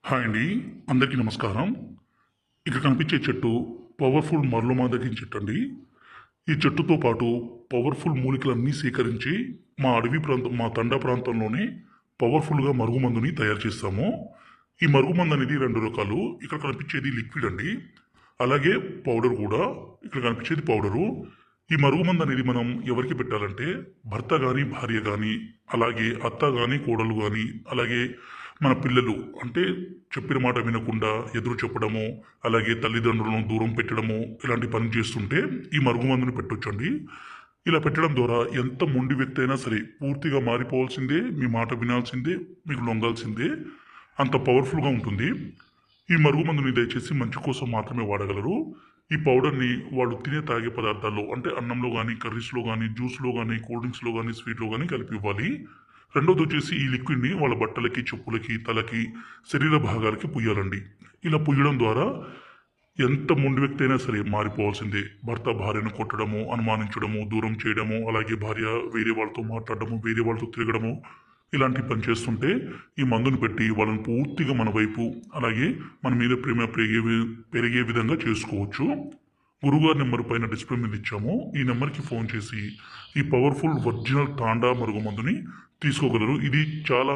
Hi అండి. అందరికీ నమస్కారం. ఇక్కడ కనిపించే చెట్టు పవర్ఫుల్ మరలుమాదగిన చెట్టు అండి. ఈ చెట్టుతో పాటు పవర్ఫుల్ మూలికలన్నీ సేకరించి మా అడవి ప్రాంతం, మా తండా ప్రాంతంలోనే పవర్ఫుల్గా మరుగుమందుని తయారు చేస్తాము. ఈ మరుగుమందు అనేది రెండు రకాలు. ఇక్కడ కనిపించేది లిక్విడ్ అండి, అలాగే పౌడర్ కూడా. ఇక్కడ కనిపించేది పౌడరు. ఈ మరుగుమందు అనేది మనం ఎవరికి పెట్టాలంటే భర్త కానీ, భార్య కానీ, అలాగే అత్త కానీ, కోడలు కానీ, అలాగే మన పిల్లలు, అంటే చెప్పిన మాట వినకుండా ఎదురు చెప్పడము, అలాగే తల్లిదండ్రులను దూరం పెట్టడము, ఇలాంటి పని చేస్తుంటే ఈ మరుగుమందుని పెట్టొచ్చండి. ఇలా పెట్టడం ద్వారా ఎంత మొండి వ్యక్తి అయినా సరే పూర్తిగా మారిపోవాల్సిందే, మీ మాట వినాల్సిందే, మీకు లొంగాల్సిందే. అంత పవర్ఫుల్గా ఉంటుంది. ఈ మరుగుమందుని దయచేసి మంచి కోసం మాత్రమే వాడగలరు. ఈ పౌడర్ని వాళ్ళు తినే తాగే పదార్థాల్లో, అంటే అన్నంలో కానీ, కర్రీస్లో కానీ, జ్యూస్లో కానీ, కూల్ డ్రింక్స్లో కానీ, స్వీట్లో కానీ కలిపి ఇవ్వాలి. రెండోది వచ్చేసి ఈ లిక్విడ్ని వాళ్ళ బట్టలకి, చెప్పులకి, తలకి, శరీర భాగాలకి పుయ్యాలండి. ఇలా పుయ్యడం ద్వారా ఎంత మొండి వ్యక్తి అయినా సరే మారిపోవాల్సిందే. భర్త భార్యను కొట్టడము, అనుమానించడము, దూరం చేయడము, అలాగే భార్య వేరే వాళ్ళతో మాట్లాడడము, వేరే వాళ్ళతో తిరగడము, ఇలాంటి పని చేస్తుంటే ఈ మందును పెట్టి వాళ్ళని పూర్తిగా మన వైపు, అలాగే మన మీద ప్రేమ పెరిగే విధంగా చేసుకోవచ్చు. గురుగారి నెంబర్ పైన డిస్ప్లే మీద ఇచ్చాము. ఈ నెంబర్కి ఫోన్ చేసి ఈ పవర్ఫుల్ ఒరిజినల్ తాండా మరుగుమందుని తీసుకోగలరు. ఇది చాలా